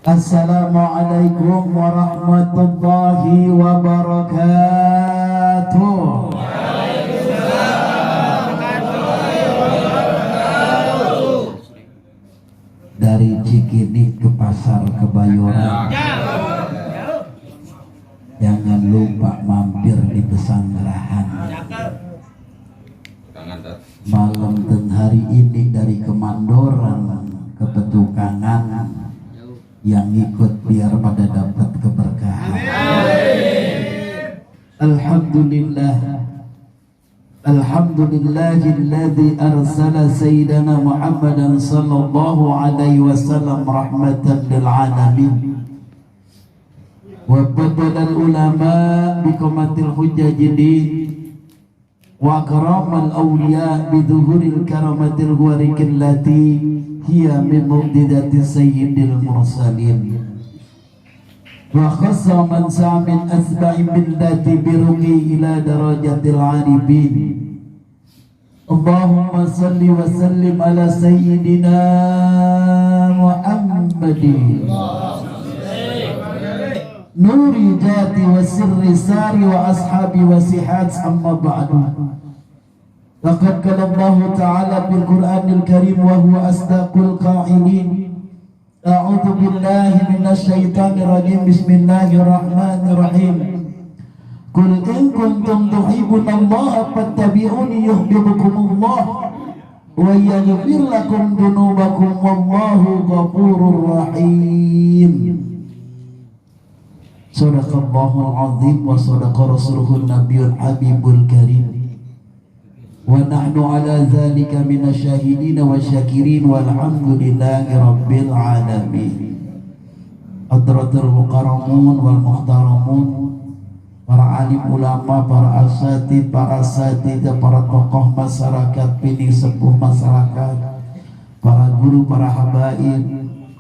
Assalamualaikum warahmatullahi wabarakatuh. Dari Cikini ke Pasar Kebayoran, jangan lupa mampir di Pesanggerahan. Malam teng hari ini dari Kemandoran ke Petukangan, yang ikut biar pada dapat keberkahan. Alhamdulillah, alhamdulillahilladzi arsala sayyidana Muhammadan sallallahu alaihi wasallam rahmatan lil alamin. Wa badal ulama biqamatil hujjajidin wa karamal awliya bidhuhuril karamatil huwarikil lati hiya min muqdidati sayyidil mursalin wa khassa man sa'min asba'i billati biruqi ila darajatil arifin. Allahumma salli wa sallim ala sayyidina Muhammadin nuri jati wa sirri sari wa ashabi wa sihat, amma ba'du. Laqad qala Allah Ta'ala bil Qur'anil Karim wa huwa asdaqul qa'ilin. A'udzu billahi minasy syaithanir rajim. Bismillahirrahmanirrahim. Qul in kuntum tuhibbunallaha fattabi'uni yuhibbukumullah wa yaghfir lakum dzunubakum wallahu ghafurur rahim. Shadaqallahul azim wa shadaqa rasuluhun nabiyul habibul karim. Wa nahnu ala dzalika minasyahidin wa syakirin walhamdulillahi rabbil alamin. Hadratul mukarramun wal muhtaramun, para alim ulama, para asatid, para asatidah, para tokoh masyarakat, pilih sepuh masyarakat, para guru, para habaib,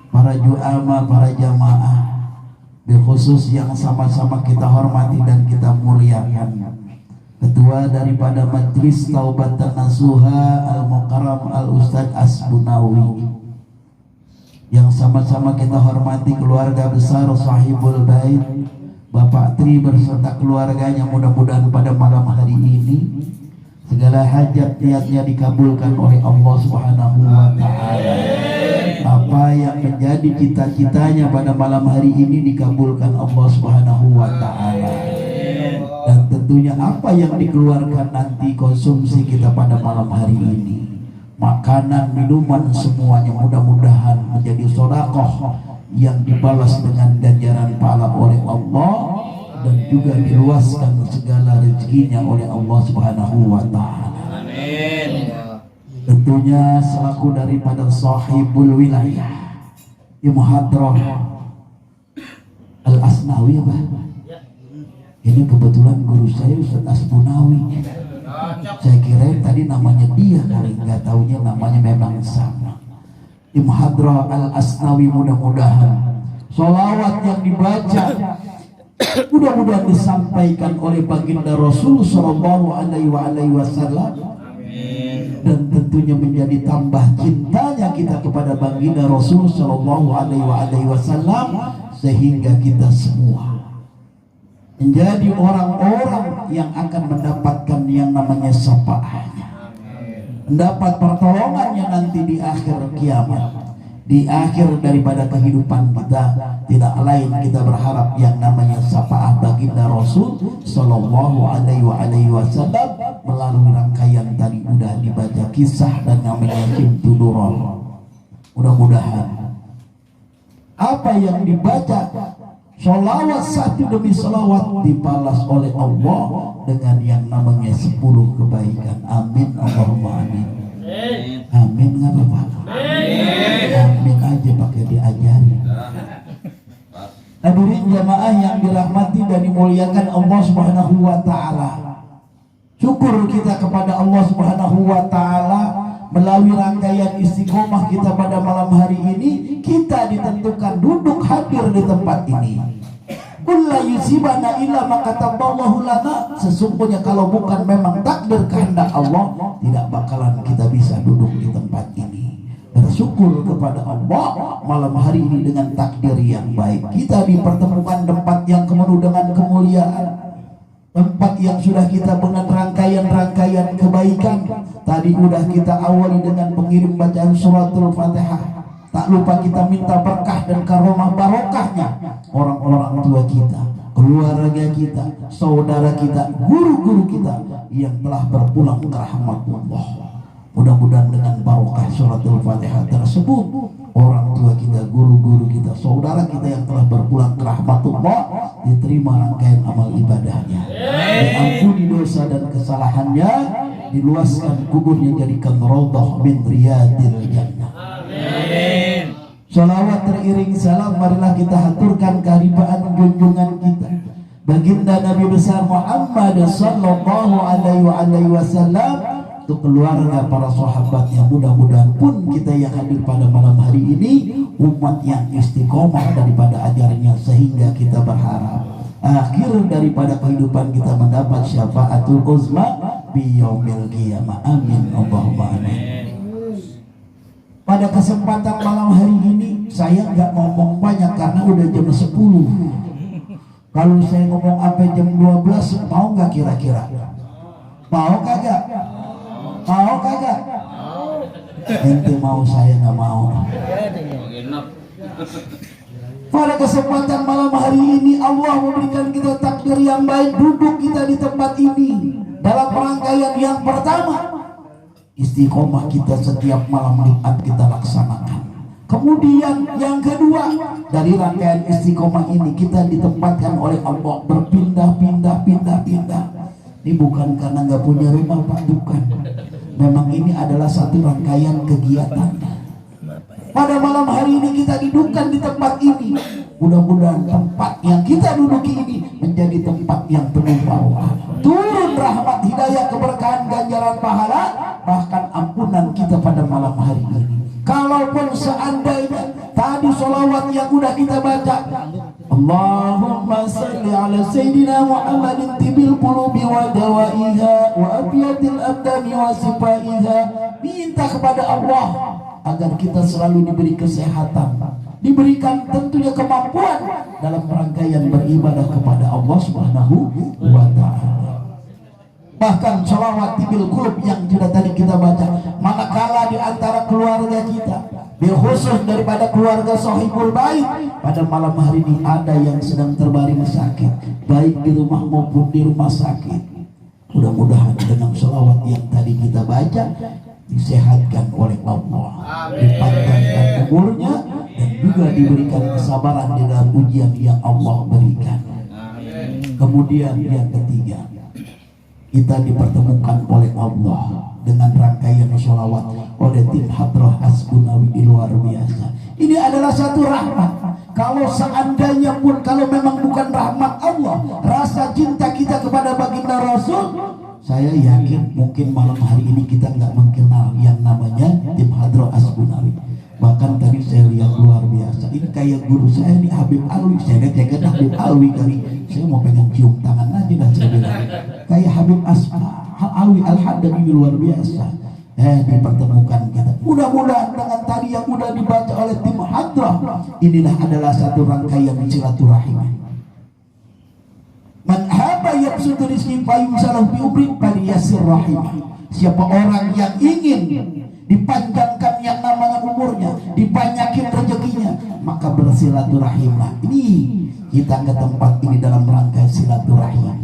para juama, para jamaah, khusus yang sama-sama kita hormati dan kita muliakan, Ketua daripada Majelis Taubatan Nasuha Al-Mukarram Al-Ustadz Asbunawi, yang sama-sama kita hormati keluarga besar Sahibul Bait Bapak Tri berserta keluarganya. Mudah-mudahan pada malam hari ini segala hajat niatnya dikabulkan oleh Allah Subhanahu wa Ta'ala. Apa yang menjadi cita-citanya pada malam hari ini dikabulkan Allah Subhanahu wa Ta'ala. Dan tentunya apa yang dikeluarkan nanti konsumsi kita pada malam hari ini, makanan, minuman, semuanya mudah-mudahan menjadi sedekah yang dibalas dengan ganjaran pahala oleh Allah, dan juga diluaskan segala rezekinya oleh Allah Subhanahu wa Ta'ala. Amin. Tentunya selaku daripada sahibul wilayah Muhadrah Al-Asnawi, ini kebetulan guru saya Ustadz Asbunawi. Saya kira tadi namanya dia, kali nggak taunya namanya memang sama. Muhadrah Al-Asnawi, mudah-mudahan sholawat yang dibaca mudah-mudahan disampaikan oleh baginda Rasul Sallallahu Alaihi Wasallam, dan tentunya menjadi tambah cintanya kita kepada baginda Rasul Sallallahu Alaihi Wasallam, sehingga kita semua menjadi orang-orang yang akan mendapatkan yang namanya syafaatnya, mendapat pertolongannya nanti di akhir kiamat, di akhir daripada kehidupan kita. Tidak lain kita berharap yang namanya syafaat baginda Rasul Sallallahu Alaihi Wasallam melalui rangkaian tadi sudah dibaca kisah dan namanya Simtudurol. Mudah-mudahan apa yang dibaca, sholawat satu demi sholawat, dibalas oleh Allah dengan yang namanya 10 kebaikan. Amin Allahumma amin. Amin nggak apa-apa. Amin aja pakai diajari. Hadirin jamaah yang dirahmati dan dimuliakan Allah Subhanahu wa Ta'ala, syukur kita kepada Allah Subhanahu wa Ta'ala melalui rangkaian istiqomah kita pada malam hari ini, kita ditentukan duduk hadir di tempat ini. Kullu yusibana illa ma kataballahu lana. Sesungguhnya kalau bukan memang takdir kehendak Allah, tidak bakalan kita bisa duduk di tempat ini. Bersyukur bersyukur kepada Allah malam hari ini dengan takdir yang baik. Kita dipertemukan tempat yang penuh dengan kemuliaan, tempat yang sudah kita dengan rangkaian-rangkaian kebaikan. Tadi udah kita awali dengan pengirim bacaan suratul Fatihah. Tak lupa kita minta berkah dan karomah barokahnya orang-orang tua kita, keluarga kita, saudara kita, guru-guru kita yang telah berpulang ke rahmatullah. Mudah-mudahan dengan barokah suratul Fatihah tersebut, orang tua kita, guru-guru kita, saudara kita yang telah berpulang ke rahmatullah diterima rangkaian amal ibadahnya, diampuni dosa dan kesalahannya, diluaskan kuburnya jadikan raudhah min riyadil jannah. Amin. Salawat teriring salam marilah kita haturkan kehadiran junjungan kita baginda Nabi besar Muhammad sallallahu alaihi wasallam, untuk keluarga, para sahabatnya. Mudah-mudahan pun kita yang hadir pada malam hari ini umat yang istiqomah daripada ajarannya, sehingga kita berharap akhir daripada kehidupan kita mendapat syafaatul uzma bi yaumil qiyamah. Amin Allahumma amin. Pada kesempatan malam hari ini saya nggak ngomong banyak karena udah jam 10. Kalau saya ngomong sampai jam 12 mau nggak kira-kira? Mau kagak? Mau kagak? Ente mau, saya nggak mau. Pada kesempatan malam hari ini Allah memberikan kita takdir yang baik, duduk kita di tempat ini dalam rangkaian yang pertama. Istiqomah kita setiap malam Jumat kita laksanakan. Kemudian yang kedua, dari rangkaian istiqomah ini kita ditempatkan oleh Allah berpindah-pindah. Ini bukan karena nggak punya rumah Pak, bukan. Memang ini adalah satu rangkaian kegiatan. Pada malam hari ini kita dudukkan di tempat ini. Mudah-mudahan tempat yang kita duduki ini menjadi tempat yang penuh barokah. Turun rahmat, hidayah, keberkahan, ganjaran pahala, bahkan ampunan kita pada malam hari ini. Kalaupun seandainya tadi sholawat yang udah kita baca, Allahumma salli ala Sayyidina Muhammadin tibil qulubi wa dawaiha wa afiyatil abdani wa sifaiha. Minta kepada Allah agar kita selalu diberi kesehatan, diberikan tentunya kemampuan dalam rangkaian beribadah kepada Allah Subhanahu wa ta'ala. Bahkan sholawat tibil qulub yang sudah tadi kita baca, manakala di antara keluarga kita, khusus daripada keluarga Sohibul Bait, pada malam hari ini ada yang sedang terbaring sakit, baik di rumah maupun di rumah sakit. Mudah-mudahan dengan sholawat yang tadi kita baca disehatkan oleh Allah, dipanjangkan umurnya, dan juga diberikan kesabaran di dalam ujian yang Allah berikan. Kemudian yang ketiga, kita dipertemukan oleh Allah dengan rangkaian sholawat oleh tim Hadrah Asbunawi luar biasa. Ini adalah satu rahmat. Kalau seandainya pun, kalau memang bukan rahmat Allah, rasa cinta kita kepada baginda Rasul, saya yakin mungkin malam hari ini kita nggak mengenal yang namanya tim Hadrah Asbunawi. Bahkan tadi saya lihat luar biasa. Ini kayak guru saya nih, Habib Alwi. Saya lihat Habib Alwi kali. Saya mau pengen cium tangan aja dah, saya bilang. Kayak Habib Alwi Al-Haddadi luar biasa. Dipertemukan kita. Mudah-mudahan dengan tadi yang udah dibaca oleh tim Hadrah, inilah adalah satu rangkaian silaturahim. Man haba yaqsudu rizqi fa yumsalahu bi umri falyassir rahim. Siapa orang yang ingin dipanjangkan yang namanya umurnya, dibanyakin rezekinya, maka bersilaturahimlah. Ini kita ke tempat ini dalam rangka silaturahim.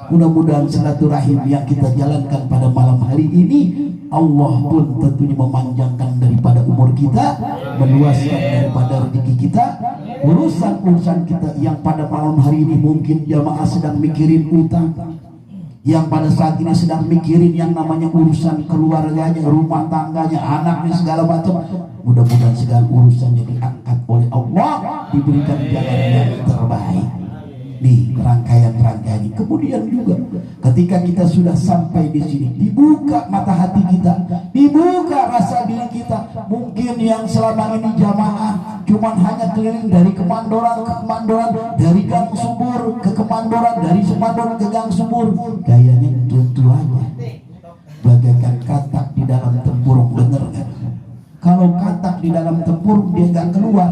Mudah-mudahan silaturahim yang kita jalankan pada malam hari ini, Allah pun tentunya memanjangkan daripada umur kita, meluaskan daripada rezeki kita, urusan-urusan kita yang pada malam hari ini mungkin jamaah sedang mikirin utang, yang pada saat ini sedang mikirin yang namanya urusan keluarganya, rumah tangganya, anaknya, segala macam. Mudah-mudahan segala urusannya diangkat oleh Allah, diberikan jalan yang terbaik. Nih rangkaian-rangkaian ini. Kemudian juga ketika kita sudah sampai di sini, dibuka mata hati kita, dibuka rasa diri kita. Mungkin yang selama ini jamaah cuman hanya keliling dari kemandoran ke kemandoran, dari Gang Subur ke kemandoran, dari Sumandoran ke Gang Subur, gayanya tentu aja bagaikan katak di dalam tempurung, bener kan? Kalau Kalau katak di dalam tempurung dia nggak keluar,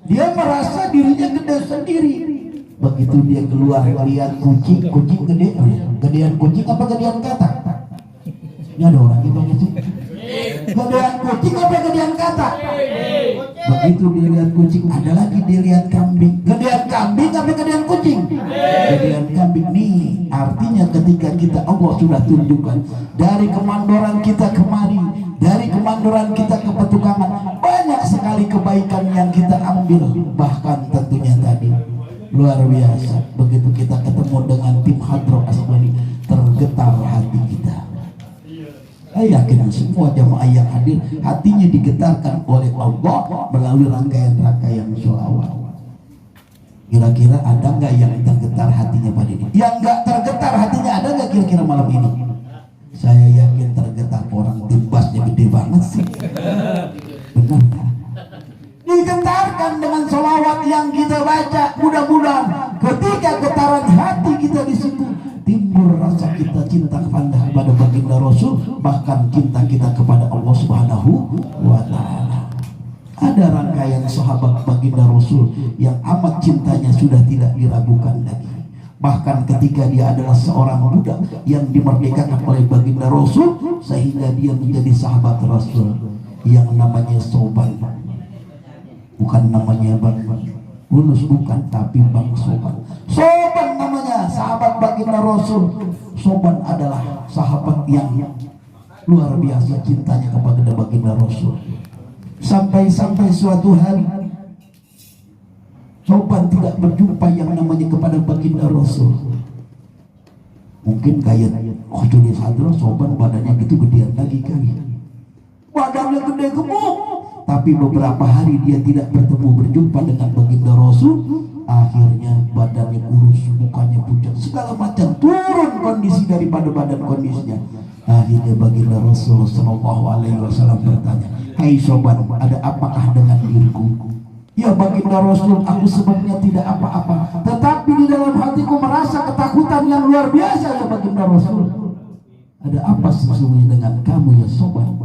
dia merasa dirinya gede sendiri. Begitu dia keluar lihat kucing gede, gedean kucing apa gedean katak? Ini ada orang gitu sih. Gedean kucing apa gedean katak? Begitu dia lihat kucing, ada lagi dia lihat kambing. Gedean kambing apa gedean kucing? Gedean kambing. Nih artinya ketika kita Allah sudah tunjukkan dari kemandoran kita kemari, dari kemandoran kita ke petukangan, banyak sekali kebaikan yang kita ambil. Bahkan tentunya tadi luar biasa, begitu kita ketemu dengan tim Hadroh Asbani, tergetar hati kita. Saya yakin semua jamaah yang hadir hatinya digetarkan oleh Allah melalui rangkaian-rangkaian sholawat. Kira-kira ada nggak yang tergetar hatinya pada ini? Yang nggak tergetar hatinya ada nggak kira-kira malam ini? Saya yakin tergetar, orang timbasnya gede banget sih. Benar kan? Digetarkan dengan sholawat yang kita baca. Mudah-mudahan ketika getaran hati kita di situ timbul rasa kita cinta kepada baginda Rasul, bahkan cinta kita kepada Allah Subhanahu wa Ta'ala. Ada rangkaian sahabat baginda Rasul yang amat cintanya sudah tidak diragukan lagi. Bahkan ketika dia adalah seorang budak yang dimerdekakan oleh baginda Rasul, sehingga dia menjadi sahabat Rasul yang namanya Soban. Bukan namanya Bang Bulus, bukan, tapi Bang Soban. Soban namanya, sahabat baginda Rasul. Soban adalah sahabat yang luar biasa cintanya kepada baginda Rasul. Sampai-sampai suatu hari Soban tidak berjumpa yang namanya kepada baginda Rasul. Mungkin kayak Julius Hadroh, Soban badannya gitu gedean lagi kali. Badannya gede gemuk. Tapi beberapa hari dia tidak berjumpa dengan baginda Rasul. Akhirnya badannya kurus, mukanya pucat, segala macam turun kondisi daripada badan kondisinya. Akhirnya baginda Rasul Sallallahu Alaihi Wasallam bertanya, "Hai Soban, ada apakah dengan diriku?" "Ya baginda Rasul, aku sebenarnya tidak apa-apa, tetapi di dalam hatiku merasa ketakutan yang luar biasa ya baginda Rasul." "Ada apa sesungguhnya dengan kamu ya Soban?"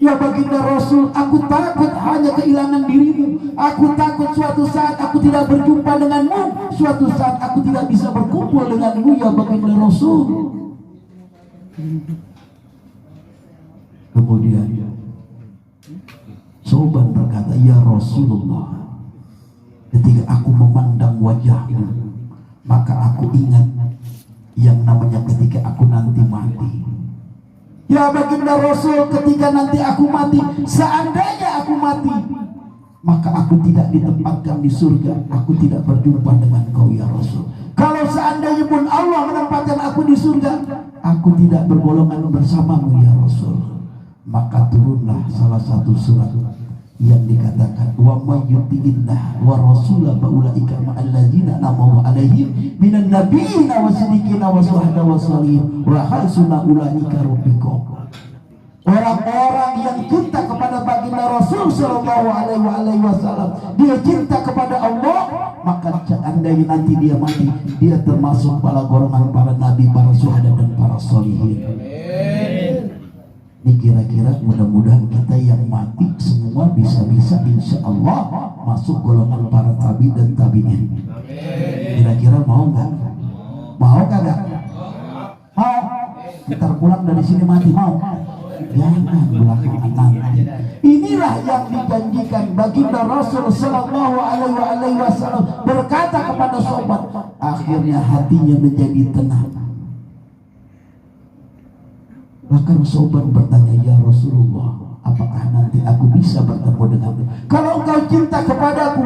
"Ya baginda Rasul, aku takut hanya kehilangan dirimu. Aku takut suatu saat aku tidak berjumpa denganmu. Suatu saat aku tidak bisa berkumpul denganmu ya baginda Rasul." Kemudian Soban berkata, "Ya Rasulullah, ketika aku memandang wajahmu, maka aku ingat yang namanya ketika aku nanti mati. Ya baginda Rasul, ketika nanti aku mati, seandainya aku mati, maka aku tidak ditempatkan di surga, aku tidak berjumpa dengan kau ya Rasul. Kalau seandainya pun Allah menempatkan aku di surga, aku tidak bergolongan bersamamu ya Rasul." Maka turunlah salah satu surat yang dikatakan, "Wa may yuti'illah wa rasulahu fa ulaika ma'al ladzina an'ama alaihim minan nabiyina wasiddiqina wasyuhada wassalihin wa hasuna ulaika rafiqa." Orang-orang yang cinta kepada baginda Rasul Sallallahu Alaihi Wasallam, dia cinta kepada Allah, maka seandainya nanti dia mati, dia termasuk para golongan para nabi, para syuhada dan para sholihin. Ini kira-kira mudah-mudahan kita yang mati semua bisa-bisa insya Allah masuk golongan para tabi dan tabiin. Kira-kira mau nggak? Mau kagak? Mau? Ntar pulang dari sini mati mau? Jangan belakangan nanti. Inilah yang dijanjikan baginda Rasul Sallallahu Alaihi Wasallam berkata kepada sobat. Akhirnya hatinya menjadi tenang. Bahkan Soban bertanya, "Ya Rasulullah, apakah nanti aku bisa bertemu denganmu? Kalau engkau cinta kepadaku,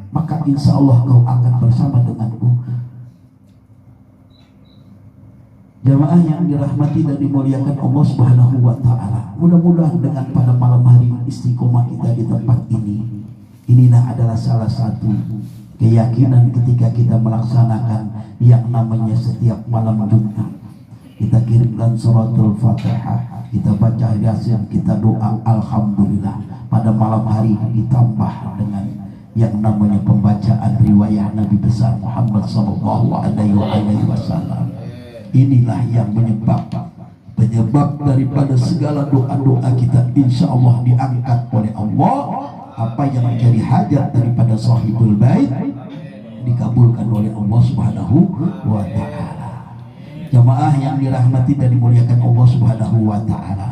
maka insya Allah kau akan bersama denganku." Jamaah yang dirahmati dan dimuliakan Allah Subhanahu wa Ta'ala, mudah-mudahan dengan pada malam hari istiqomah kita di tempat ini, inilah adalah salah satu keyakinan ketika kita melaksanakan yang namanya setiap malam Jumat. Kita kirimkan suratul Fatihah, kita baca Yasin, kita doa Alhamdulillah. Pada malam hari ditambah dengan yang namanya pembacaan riwayat Nabi besar Muhammad Sallallahu Alaihi Wasallam. Inilah yang menyebabkan penyebab daripada segala doa-doa kita insya Allah diangkat oleh Allah. Apa yang menjadi hajat daripada sahibul bait dikabulkan oleh Allah Subhanahu wa ta'ala. Jamaah yang dirahmati dan dimuliakan Allah Subhanahu wa ta'ala,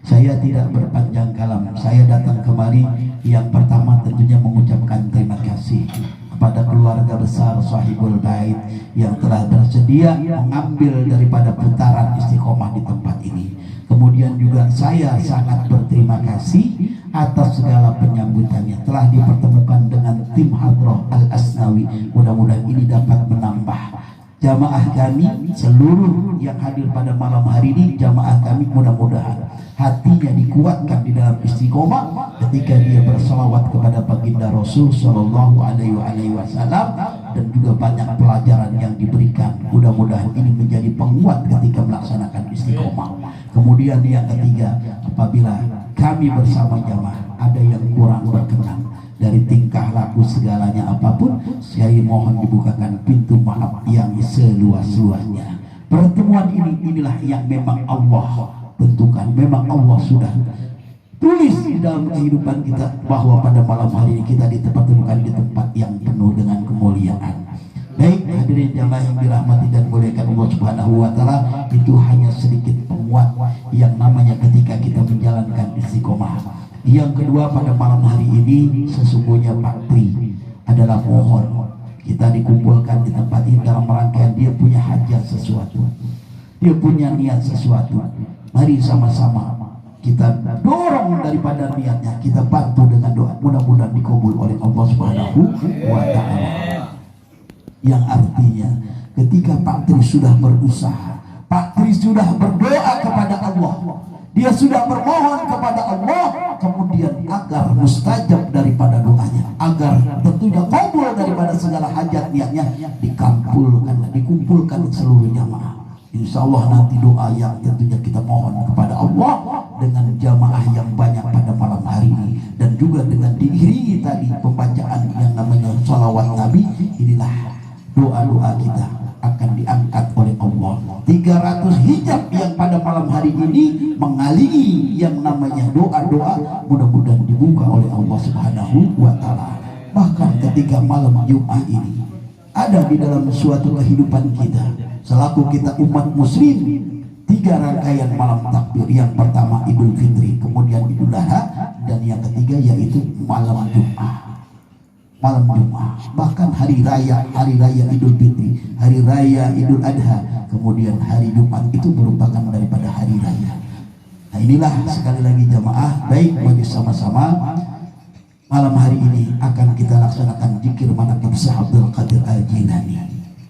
saya tidak berpanjang kalam. Saya datang kemari yang pertama tentunya mengucapkan terima kasih kepada keluarga besar sahibul bait yang telah bersedia mengambil daripada putaran istiqomah di tempat ini. Kemudian juga saya sangat berterima kasih atas segala penyambutannya, telah dipertemukan dengan tim Hadrah Al-Asnawi. Mudah-mudahan ini dapat menambah jamaah kami seluruh yang hadir pada malam hari ini. Jamaah kami mudah-mudahan hatinya dikuatkan di dalam istiqomah ketika dia bersalawat kepada baginda Rasul Shallallahu Alaihi Wasallam, dan juga banyak pelajaran yang diberikan. Mudah-mudahan ini menjadi penguat ketika melaksanakan istiqomah. Kemudian yang ketiga, apabila kami bersama jamaah ada yang kurang berkenan dari tingkah laku segalanya apapun, saya mohon dibukakan pintu maaf yang seluas-luasnya. Pertemuan inilah yang memang Allah tentukan, memang Allah sudah tulis di dalam kehidupan kita bahwa pada malam hari ini kita ditemukan di tempat yang penuh dengan kemuliaan. Baik hadirin jamaah yang dirahmati dan dimuliakan Allah Subhanahu wa ta'ala, itu hanya sedikit penguat yang namanya ketika kita menjalankan istiqomah. Yang kedua, pada malam hari ini sesungguhnya Pak Tri adalah mohon kita dikumpulkan di tempat ini dalam rangkaian dia punya hajat sesuatu, dia punya niat sesuatu. Mari sama-sama kita dorong daripada niatnya, kita bantu dengan doa, mudah-mudahan dikabul oleh Allah Subhanahu wa ta'ala. Yang artinya ketika Pak Tri sudah berusaha, Pak Tri sudah berdoa kepada Allah, dia sudah bermohon kepada Allah, kemudian agar mustajab daripada doanya, agar tentunya kabul daripada segala hajat niatnya, dikumpulkan seluruh jamaah. Insya Allah nanti doa yang tentunya kita mohon kepada Allah dengan jamaah yang banyak pada malam hari ini, dan juga dengan diiringi tadi pembacaan yang namanya sholawat Nabi, inilah doa-doa kita akan diangkat oleh Allah. 300 hijab yang pada malam hari ini mengalingi yang namanya doa-doa, mudah-mudahan dibuka oleh Allah Subhanahu wa ta'ala. Bahkan ketika malam Jumat ini ada di dalam suatu kehidupan kita selaku kita umat muslim, 3 rangkaian malam takbir. Yang pertama Idul Fitri, kemudian Idul Adha, dan yang ketiga yaitu malam Jumat. Malam Jumat, bahkan hari raya Idul Fitri, hari raya Idul Adha, kemudian hari Jumat itu merupakan daripada hari raya. Nah inilah sekali lagi jamaah, baik bagi sama-sama malam hari ini akan kita laksanakan zikir manaqib Syekh Abdul Qadir Al-Jilani,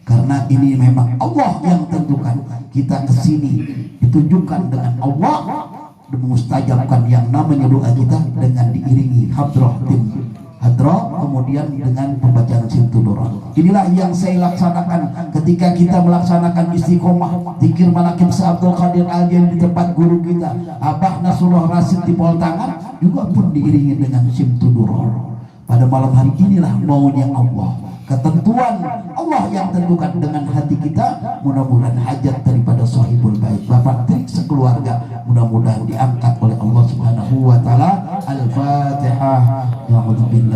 karena ini memang Allah yang tentukan. Kita kesini ditunjukkan dengan Allah mustajabkan yang namanya doa kita dengan diiringi hadrah tim Hadrah, kemudian dengan pembacaan Simtudurah. Inilah yang saya laksanakan ketika kita melaksanakan istiqomah zikir manaqib Syekh Abdul Qadir Al-Jilani di tempat guru kita Abah Nasrullah Rasid di Poltangan, juga pun diiringi dengan Simtudurah. Pada malam hari inilah maunya Allah, ketentuan Allah yang tentukan dengan hati kita. Mudah-mudahan hajat daripada sahibul bait Bapak Tri sekeluarga mudah-mudahan diangkat oleh Allah Subhanahu wa ta'ala. Al-Fatihah.